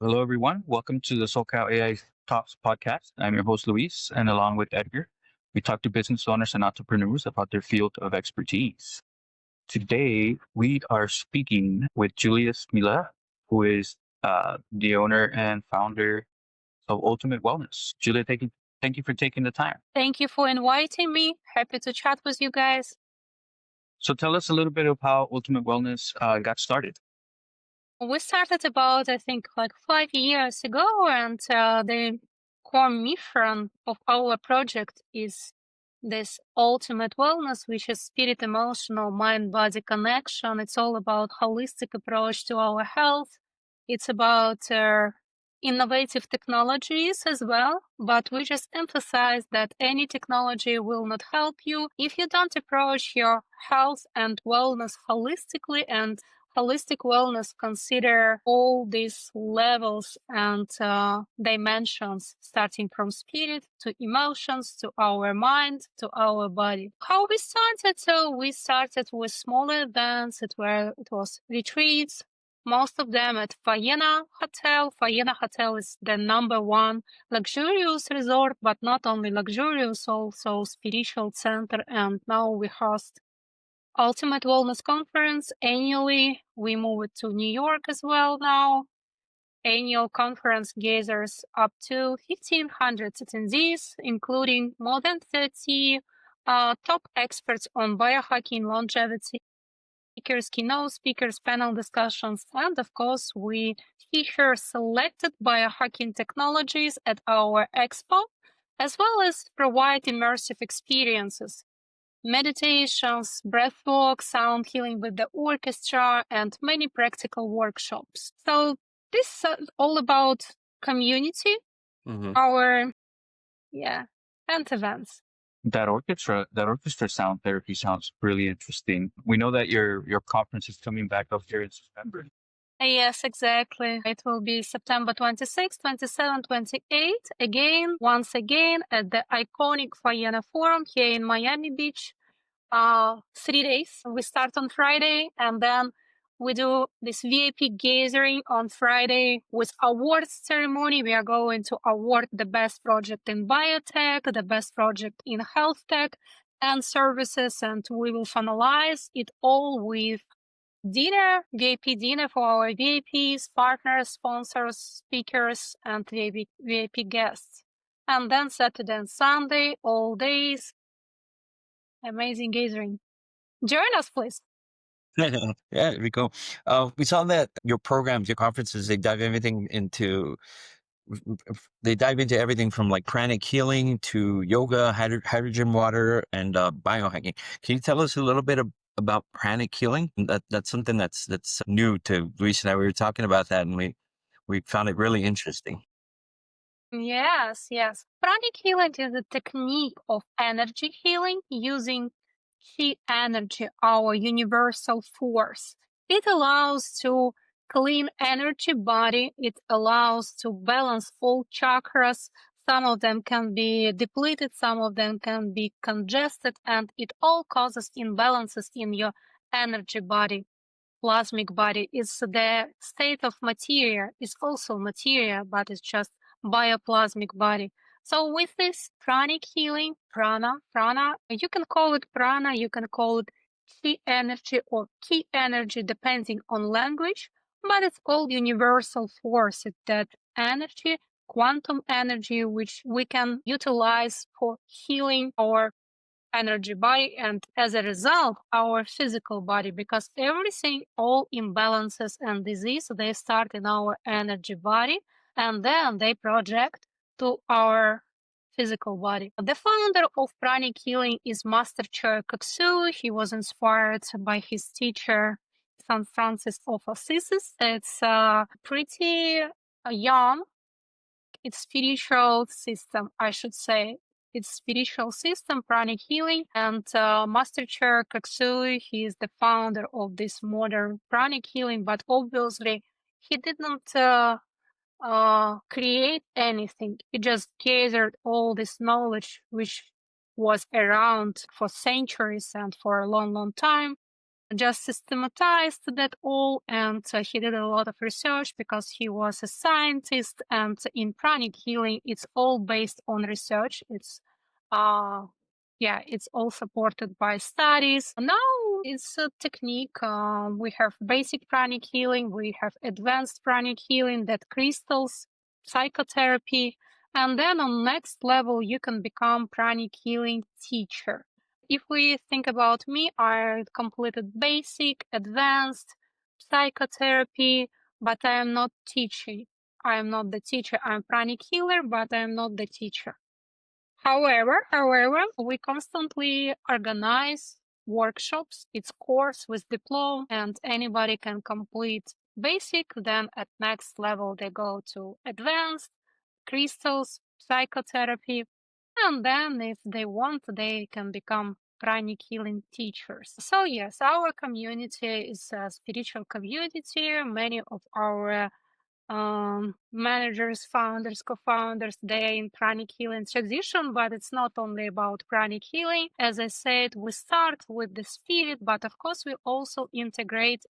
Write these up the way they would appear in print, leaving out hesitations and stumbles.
Hello, everyone. Welcome to the SoCal AI Talks podcast. I'm your host, Luis, and along with Edgar, we talk to business owners and entrepreneurs about their field of expertise. Today, we are speaking with Julius Mila, who is the owner and founder of Ultimate Wellness. Julia, thank you for taking the time. Thank you for inviting me. Happy to chat with you guys. So, tell us a little bit of how Ultimate Wellness got started. We started about, I think, like 5 years ago, and the core mission of our project is this ultimate wellness, which is spirit, emotional, mind, body connection. It's all about holistic approach to our health. It's about innovative technologies as well, but we just emphasize that any technology will not help you if you don't approach your health and wellness holistically. And holistic wellness consider all these levels and dimensions, starting from spirit to emotions to our mind to our body. How we started? So we started with smaller events. It was retreats, most of them at Faena Hotel. Faena Hotel is the number one luxurious resort, but not only luxurious, also spiritual center. And now we host Ultimate Wellness Conference annually. We move it to New York as well now. Annual conference gathers up to 1,500 attendees, including more than 30 top experts on biohacking, longevity, speakers, keynote speakers, panel discussions, and of course, we feature selected biohacking technologies at our expo, as well as provide immersive experiences, meditations, breathwork, sound healing with the orchestra, and many practical workshops. So this is all about community, our, and events. That orchestra sound therapy sounds really interesting. We know that your conference is coming back up here in September. Yes, exactly. It will be September 26, 27, 28. Once again, at the iconic Faena Forum here in Miami Beach. 3 days. We start on Friday, and then we do this VIP gathering on Friday with awards ceremony. We are going to award the best project in biotech, the best project in health tech and services, and we will finalize it all with dinner, VIP dinner for our VIPs, partners, sponsors, speakers, and VIP guests. And then Saturday and Sunday, all days, amazing gathering. Join us, please. Yeah, there we go. We saw that your programs, your conferences, they dive into everything from like pranic healing to yoga, hydrogen water, and biohacking. Can you tell us a little bit about pranic healing? That's something that's new to Luis and I. We were talking about that, and we found it really interesting. Yes. Pranic healing is a technique of energy healing using chi energy, our universal force. It allows to clean energy body. It allows to balance all chakras. Some of them can be depleted, some of them can be congested, and it all causes imbalances in your energy body. Plasmic body is the state of materia. It's also materia, but it's just bioplasmic body. So with this pranic healing, prana, you can call it prana, you can call it chi energy or ki energy, depending on language, but it's called universal force. It's that energy, quantum energy, which we can utilize for healing our energy body and as a result our physical body, because everything, all imbalances and disease, they start in our energy body and then they project to our physical body. The founder of pranic healing is Master Choa Kok-Soo. He was inspired by his teacher St. Francis of Assisi. It's pretty young. It's spiritual system, I should say. It's spiritual system, pranic healing, and Master Choa Kok-Soo, he is the founder of this modern pranic healing, but obviously he didn't create anything. He just gathered all this knowledge which was around for centuries and for a long time. just systematized that all, and he did a lot of research because he was a scientist. And in pranic healing, it's all based on research. It's it's all supported by studies. Now it's a technique. We have basic pranic healing, we have advanced pranic healing, that crystals, psychotherapy, and then on next level you can become pranic healing teacher. If we think about me, I completed basic, advanced, psychotherapy, but I am not teaching. I am not the teacher. I'm pranic healer, but I am not the teacher. However, we constantly organize workshops. It's course with diploma, and anybody can complete basic. Then at next level, they go to advanced, crystals, psychotherapy, and then if they want, they can become pranic healing teachers. So yes, our community is a spiritual community. Many of our managers, founders, co-founders, they're in pranic healing tradition, but it's not only about pranic healing. As I said, we start with the spirit, but of course we also integrate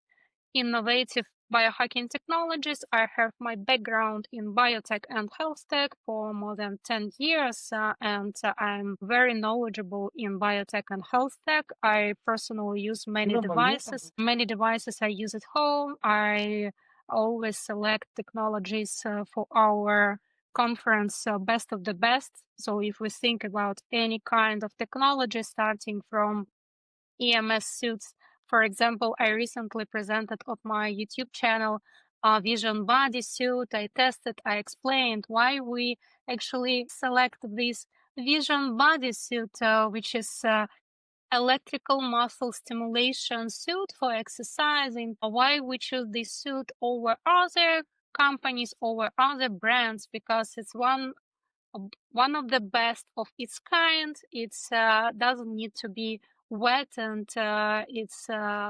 innovative biohacking technologies. I have my background in biotech and health tech for more than 10 years, and I'm very knowledgeable in biotech and health tech. I personally use many devices. Many devices I use at home. I always select technologies for our conference, best of the best. So if we think about any kind of technology, starting from EMS suits. For example, I recently presented on my YouTube channel a Vision Body suit. I tested, I explained why we actually select this Vision Body suit, which is electrical muscle stimulation suit for exercising. Why we choose this suit over other companies, over other brands, because it's one of the best of its kind. It's doesn't need to be wet, and it's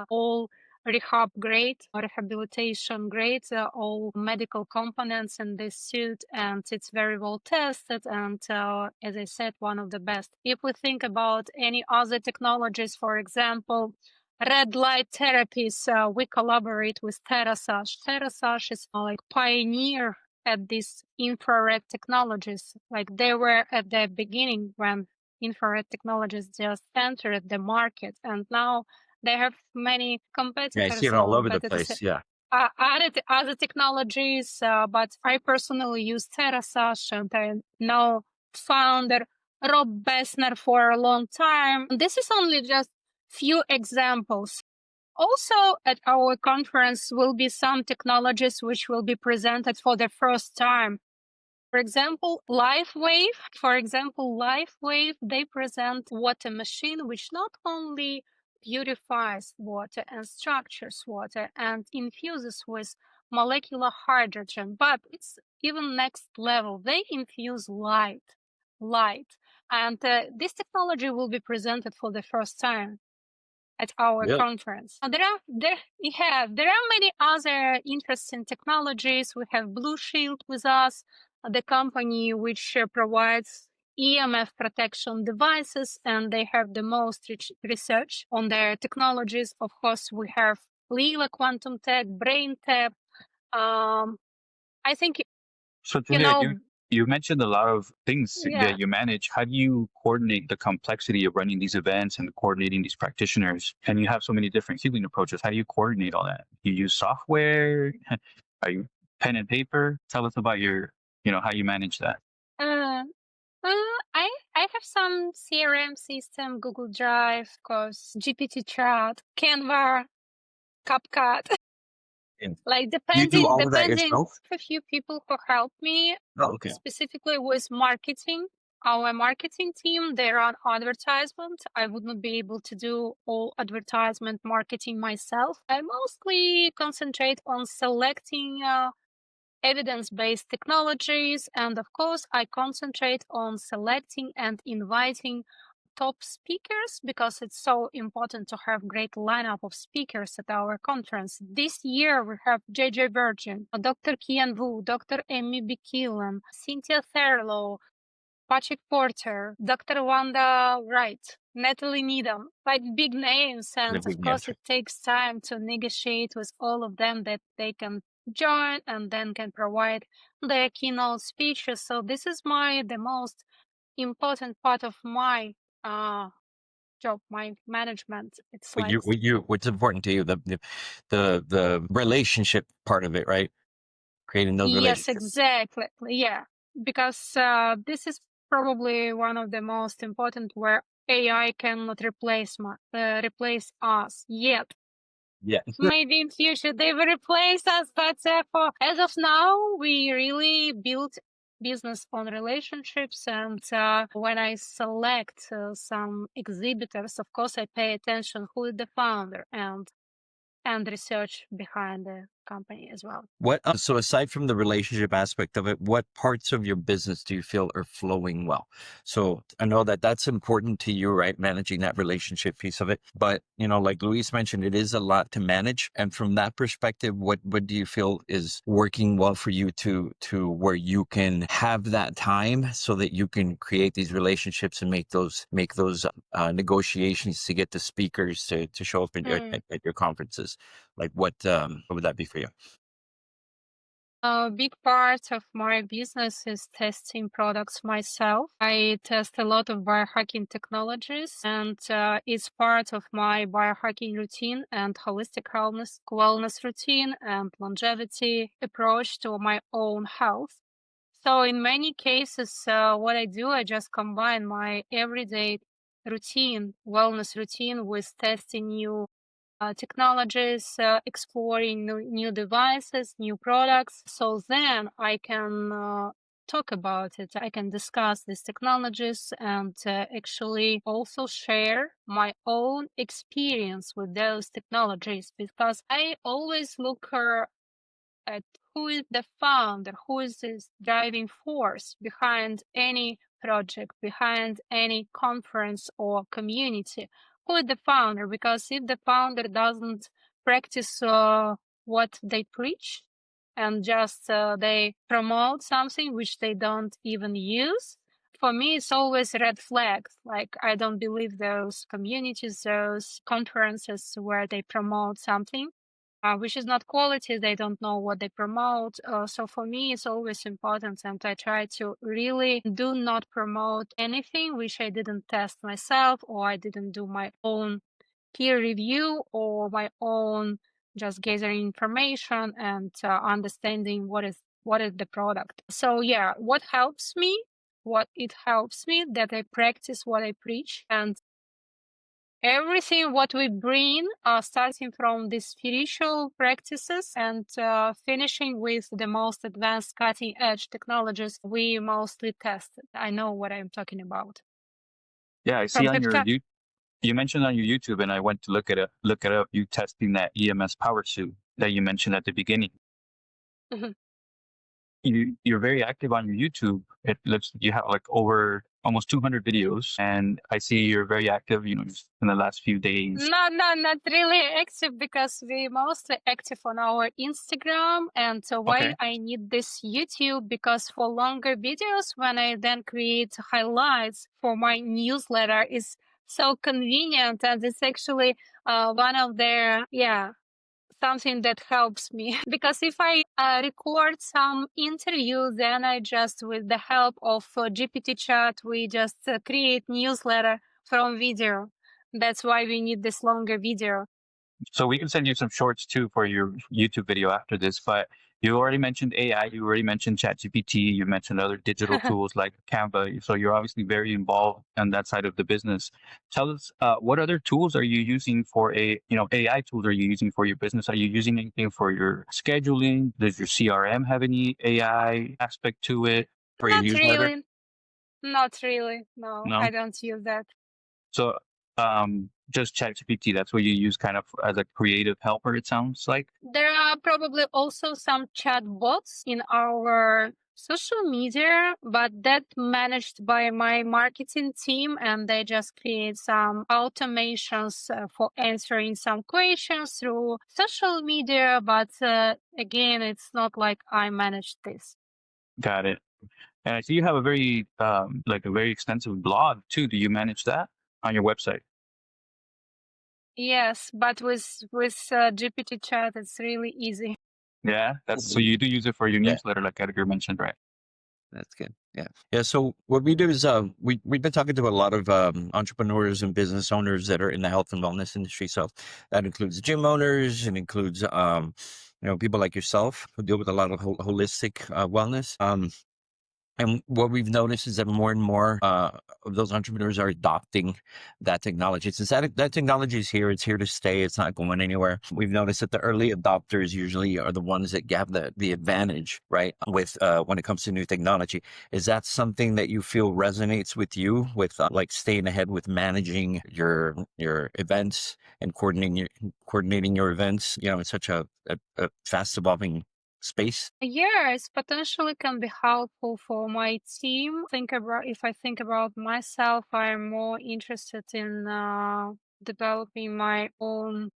all rehab grade, rehabilitation grade, all medical components in this suit, and it's very well tested, and as I said, one of the best. If we think about any other technologies, for example, red light therapies, we collaborate with TerraSage. TerraSage is like pioneer at these infrared technologies. Like they were at the beginning when infrared technologies just entered the market, and now they have many competitors. Yeah, I see it all over the place. Yeah. Added other technologies, but I personally use TerraSage, and I know founder Rob Bessner for a long time. This is only just few examples. Also, at our conference will be some technologies which will be presented for the first time. For example, LifeWave. They present water machine which not only purifies water and structures water and infuses with molecular hydrogen, but it's even next level. They infuse light. And this technology will be presented for the first time at our conference. There are many other interesting technologies. We have Blue Shield with us, the company which provides EMF protection devices, and they have the most research on their technologies. Of course, we have Lila Quantum Tech, Brain Tap. I think So Julia, you mentioned a lot of things that you manage. How do you coordinate the complexity of running these events and coordinating these practitioners? And you have so many different healing approaches. How do you coordinate all that? You use software? Are you pen and paper? Tell us about your, how you manage that. I have some CRM system, Google Drive, of course, GPT Chat, Canva, CapCut. Like depending a few people who help me specifically with marketing. Our marketing team, they run advertisement. I would not be able to do all advertisement marketing myself. I mostly concentrate on selecting evidence-based technologies, and of course I concentrate on selecting and inviting top speakers, because it's so important to have great lineup of speakers at our conference. This year we have JJ Virgin, Dr. Kian Wu, Dr. Amy Bikillen, Cynthia Thurlow, Patrick Porter, Dr. Wanda Wright, Natalie Needham, like big names. The And of big course, names. it takes time to negotiate with all of them that they can join and then can provide their keynote speeches. So this is the most important part of my job, my management. It's like What's important to you, the relationship part of it, right? Creating those yes, relationships. exactly. Yeah, because this is probably one of the most important where AI cannot replace us yet. Yeah. Maybe in future they will replace us, but for as of now, we really build business on relationships. And when I select some exhibitors, of course, I pay attention who is the founder and research behind the company as well. So aside from the relationship aspect of it, what parts of your business do you feel are flowing well? So I know that that's important to you, right? Managing that relationship piece of it. But, like Luis mentioned, it is a lot to manage. And from that perspective, what do you feel is working well for you to where you can have that time so that you can create these relationships and make those negotiations to get the speakers to show up at your conferences? Like what would that be for you? A big part of my business is testing products myself. I test a lot of biohacking technologies, and it's part of my biohacking routine and holistic wellness routine and longevity approach to my own health. So in many cases, what I do, I just combine my everyday wellness routine, with testing new technologies, exploring new devices, new products. So then I can talk about it. I can discuss these technologies and actually also share my own experience with those technologies, because I always look at who is the founder, who is this driving force behind any project, behind any conference or community. Who is the founder? Because if the founder doesn't practice what they preach, and just they promote something which they don't even use, for me it's always red flags. Like, I don't believe those communities, those conferences where they promote something which is not quality. They don't know what they promote. So for me, it's always important, and I try to really do not promote anything which I didn't test myself, or I didn't do my own peer review, or my own just gathering information and understanding what is the product. So yeah, what it helps me that I practice what I preach, and everything what we bring, starting from the spiritual practices and finishing with the most advanced cutting edge technologies, we mostly tested. I know what I'm talking about. Yeah, I see on your you mentioned on your YouTube, and I went to look it up. You testing that EMS power suit that you mentioned at the beginning. Mhm. You're very active on your YouTube. It looks you have like over almost 200 videos, and I see you're very active. Just in the last few days. No, not really active, because we mostly active on our Instagram. And why Okay. I need this YouTube? Because for longer videos, when I then create highlights for my newsletter, is so convenient, and it's actually one of their something that helps me. Because if I record some interview, then I just, with the help of GPT chat, we just create newsletter from video. That's why we need this longer video. So we can send you some shorts too for your YouTube video after this. But you already mentioned AI, you already mentioned ChatGPT, you mentioned other digital tools like Canva. So you're obviously very involved on that side of the business. Tell us, what other tools are you using for AI tools are you using for your business? Are you using anything for your scheduling? Does your CRM have any AI aspect to it? For your Not newsletter? really. Not really. No, I No. don't use that. So just ChatGPT, that's what you use kind of as a creative helper, it sounds like. There are probably also some chat bots in our social media, but that managed by my marketing team, and they just create some automations for answering some questions through social media. But again, it's not like I manage this. Got it. And I see you have a very like a very extensive blog too. Do you manage that on your website? Yes, but with GPT chat, it's really easy. Yeah, that's so you do use it for your Yeah. newsletter, like Edgar mentioned, right? That's good. Yeah. Yeah. So what we do is we've been talking to a lot of entrepreneurs and business owners that are in the health and wellness industry. So that includes gym owners, and includes people like yourself who deal with a lot of holistic wellness. And what we've noticed is that more and more of those entrepreneurs are adopting that technology. Since that technology is here, it's here to stay. It's not going anywhere. We've noticed that the early adopters usually are the ones that have the advantage, right? With when it comes to new technology. Is that something that you feel resonates with you, with like staying ahead with managing your events and coordinating your events? In such a fast evolving space. Yes, potentially can be helpful for my team. If I think about myself, I'm more interested in developing my own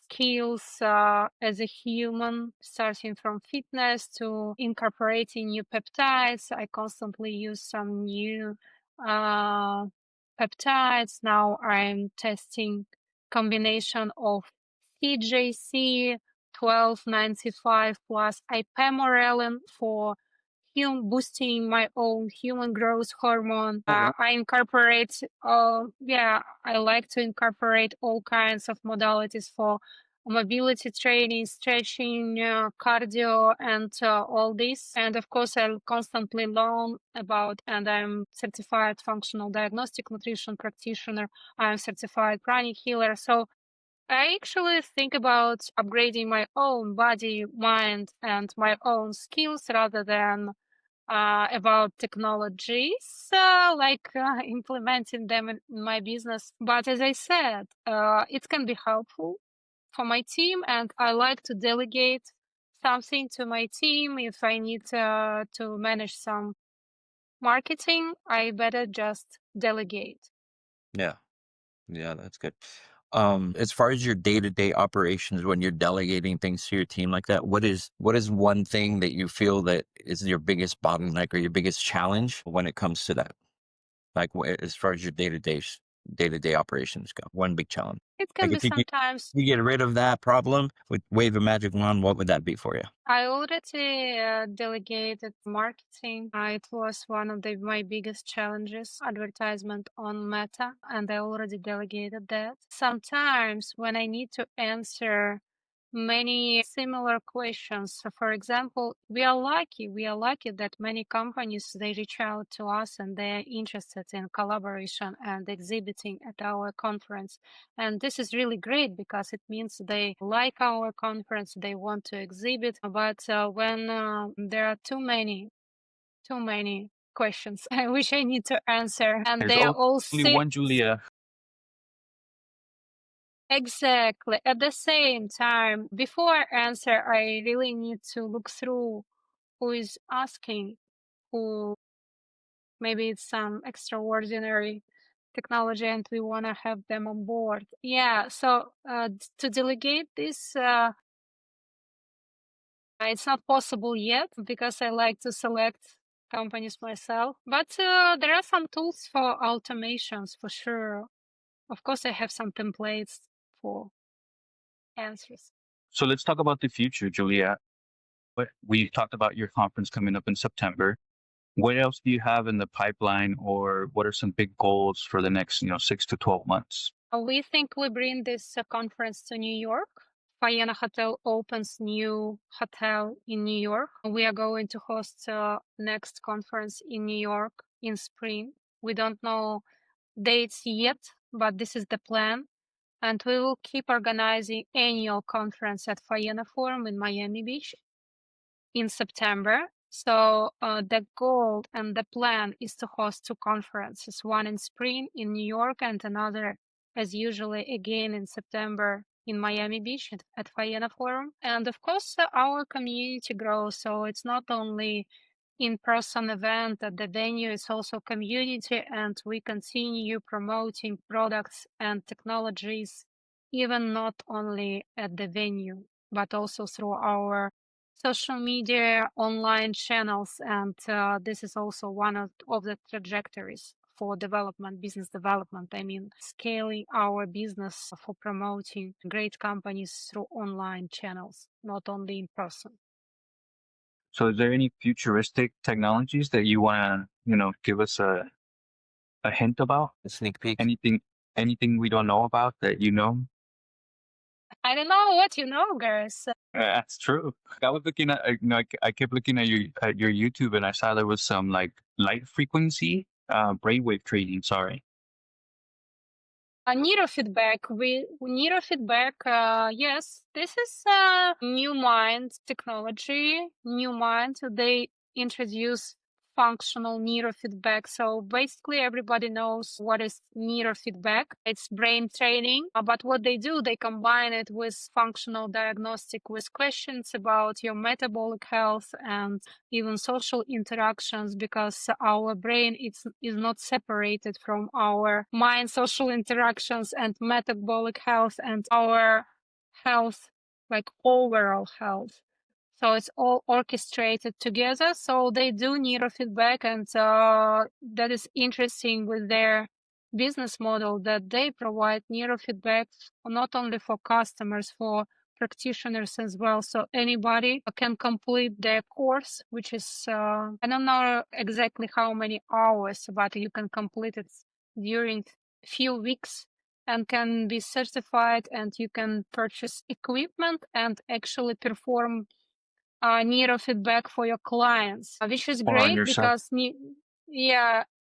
skills as a human, starting from fitness to incorporating new peptides. I constantly use some new uh, peptides. Now I'm testing combination of CJC 1295 plus ipamorelin for boosting my own human growth hormone. I incorporate, I like to incorporate all kinds of modalities for mobility training, stretching, cardio, and all this. And of course, I constantly learn about, and I'm certified functional diagnostic nutrition practitioner. I'm certified pranic healer. So I actually think about upgrading my own body, mind, and my own skills rather than about technologies, implementing them in my business. But as I said, it can be helpful for my team, and I like to delegate something to my team. If I need to manage some marketing, I better just delegate. Yeah. Yeah, that's good. As far as your day-to-day operations, when you're delegating things to your team like that, what is one thing that you feel that is your biggest bottleneck or your biggest challenge when it comes to that? Like as far as your day-to-day operations go, one big challenge. It Like can be if sometimes. you get rid of that problem with wave a magic wand, what would that be for you? I already delegated marketing. It was one of my biggest challenges, advertisement on Meta, and I already delegated that. Sometimes when I need to answer many similar questions, so for example, we are lucky that many companies, they reach out to us and they're interested in collaboration and exhibiting at our conference. And this is really great because it means they like our conference, they want to exhibit. But when there are too many questions which I need to answer, and There's they are all only one Julia. exactly at the same time, before I answer, I really need to look through who is asking, who maybe it's some extraordinary technology and we want to have them on board. Yeah, so to delegate this, it's not possible yet because I like to select companies myself. But there are some tools for automations for sure. Of course, I have some templates for answers. So let's talk about the future, Julia. What we talked about your conference coming up in September. What else do you have in the pipeline, or what are some big goals for the next, 6 to 12 months? We think we bring this conference to New York. Vienna Hotel opens new hotel in New York. We are going to host next conference in New York in spring. We don't know dates yet, but this is the plan. And we will keep organizing annual conference at Vienna Forum in Miami Beach in September. So the goal and the plan is to host two conferences, one in spring in New York and another, as usually, again in September in Miami Beach at Vienna Forum. And of course, our community grows. So it's not only in-person event at the venue, it's also community, and we continue promoting products and technologies, even not only at the venue, but also through our social media, online channels, and this is also one of the trajectories for development, business development. I mean, scaling our business for promoting great companies through online channels, not only in person. So is there any futuristic technologies that you want to, give us a hint about? A sneak peek. Anything we don't know about that you know? I don't know what you know, guys. That's true. I was looking at, I kept looking at your YouTube, and I saw there was some like light frequency, brainwave trading. Sorry. Neurofeedback. Yes, this is new mind technology. New mind. They introduce functional neurofeedback. So basically, everybody knows what is neurofeedback. It's brain training. But what they do, they combine it with functional diagnostic, with questions about your metabolic health and even social interactions, because our brain is not separated from our mind, social interactions, and metabolic health and our health, like overall health. So it's all orchestrated together. So they do neurofeedback, and that is interesting with their business model, that they provide neurofeedback not only for customers, for practitioners as well. So anybody can complete their course, which is, I don't know exactly how many hours, but you can complete it during a few weeks and can be certified, and you can purchase equipment and actually perform neurofeedback for your clients, which is Or on great yourself? because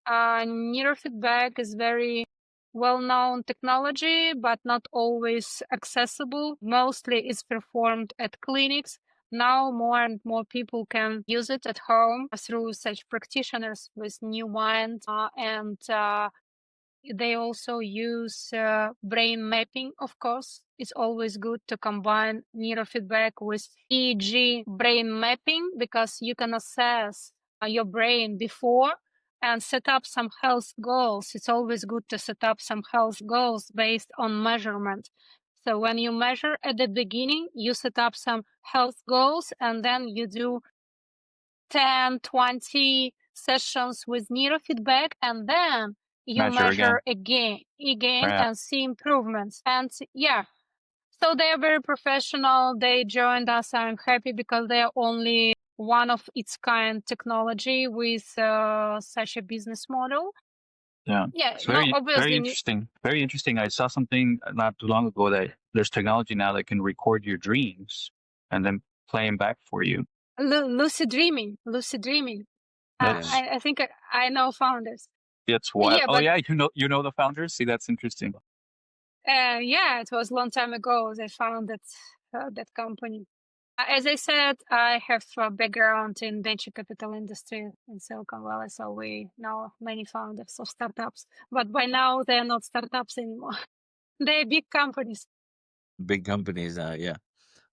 neurofeedback is very well-known technology, but not always accessible. Mostly it's performed at clinics. Now more and more people can use it at home through such practitioners with new mind, and they also use brain mapping, of course. It's always good to combine neurofeedback with EEG brain mapping, because you can assess your brain before and set up some health goals. It's always good to set up some health goals based on measurement. So when you measure at the beginning, you set up some health goals, and then you do 10, 20 sessions with neurofeedback, and then you Measure again. measure again Right. and see improvements. And yeah, so they are very professional. They joined us. I'm happy because they are only one of its kind technology with such a business model. Yeah. Yeah, It's no, very obviously. interesting. Very interesting. I saw something not too long ago that there's technology now that can record your dreams and then play them back for you. Lucid dreaming. That's I think I know founders. that's wild. Yeah, Oh but yeah, you know the founders? See, that's interesting. yeah, it was a long time ago they founded that company. As I said, I have a background in venture capital industry in Silicon Valley, so we know many founders of startups. But by now, they're not startups anymore. They're big companies. Big companies. Yeah,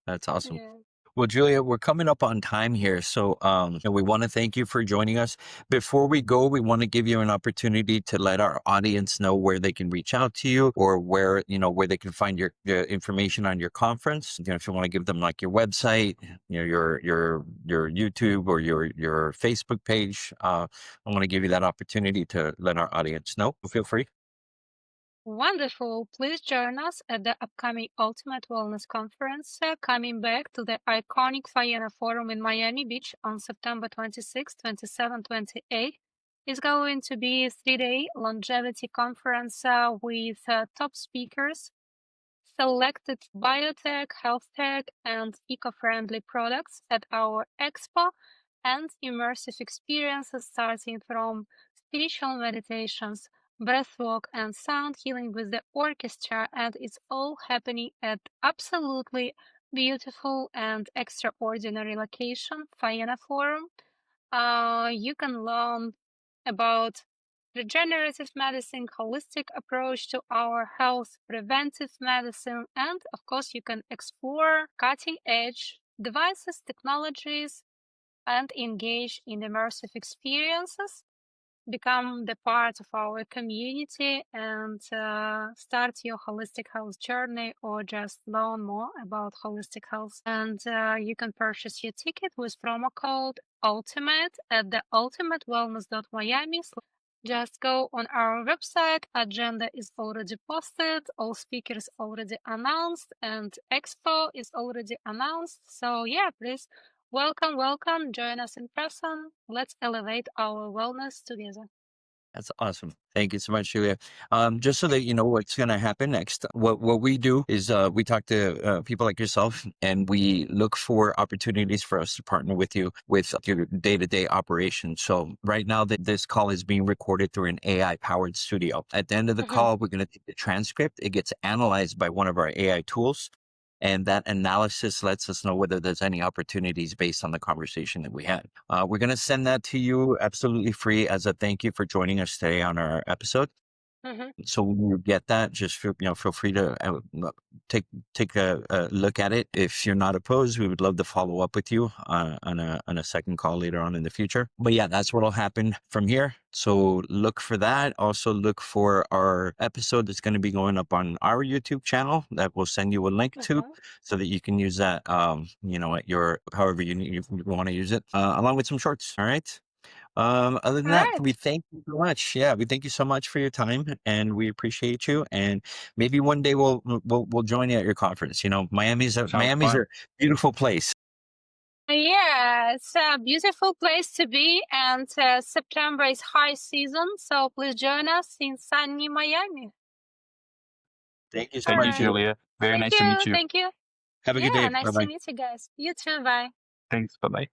that's awesome. Yeah. Well, Julia, we're coming up on time here, so we want to thank you for joining us. Before we go, we want to give you an opportunity to let our audience know where they can reach out to you, or where they can find your information on your conference. If you want to give them like your website, your YouTube or your Facebook page, I want to give you that opportunity to let our audience know. Feel free. Wonderful. Please join us at the upcoming Ultimate Wellness Conference, coming back to the iconic Vienna Forum in Miami Beach on September 26, 27, 28. It's going to be a 3-day longevity conference with top speakers, selected biotech, health tech, and eco-friendly products at our expo, and immersive experiences starting from spiritual meditations, breathwork, and sound healing with the orchestra. And it's all happening at absolutely beautiful and extraordinary location, Vienna Forum. You can learn about regenerative medicine, holistic approach to our health, preventive medicine, and of course, you can explore cutting edge devices, technologies, and engage in immersive experiences. become the part of our community and start your holistic health journey, or just learn more about holistic health. And you can purchase your ticket with promo code ULTIMATE at the ultimatewellness.miami. Just go on our website. Agenda is already posted. All speakers already announced, and expo is already announced. So yeah, please welcome. Join us in person. Let's elevate our wellness together. That's awesome. Thank you so much, Julia. Just so that you know what's going to happen next, what we do is we talk to people like yourself, and we look for opportunities for us to partner with you with your day-to-day operations. So right now, this call is being recorded through an AI-powered studio. At the end of the call, we're going to take the transcript. It gets analyzed by one of our AI tools. And that analysis lets us know whether there's any opportunities based on the conversation that we had. We're going to send that to you absolutely free as a thank you for joining us today on our episode. So when you get that, just feel free to take a look at it. If you're not opposed, we would love to follow up with you on a second call later on in the future. But yeah, that's what'll happen from here. So look for that. Also look for our episode that's going to be going up on our YouTube channel that we'll send you a link to, so that you can use that at your however you want to use it, along with some shorts. All right. Other than that, we thank you so much. Yeah, we thank you so much for your time, and we appreciate you. And maybe one day we'll join you at your conference. Miami's a beautiful place. Yeah, it's a beautiful place to be, and September is high season, so please join us in sunny Miami. Thank you so Thank much, you, Julia. Very nice to meet you. Thank you. Have a good day. Nice Bye-bye. to meet you guys. You too. Bye. Thanks. Bye-bye.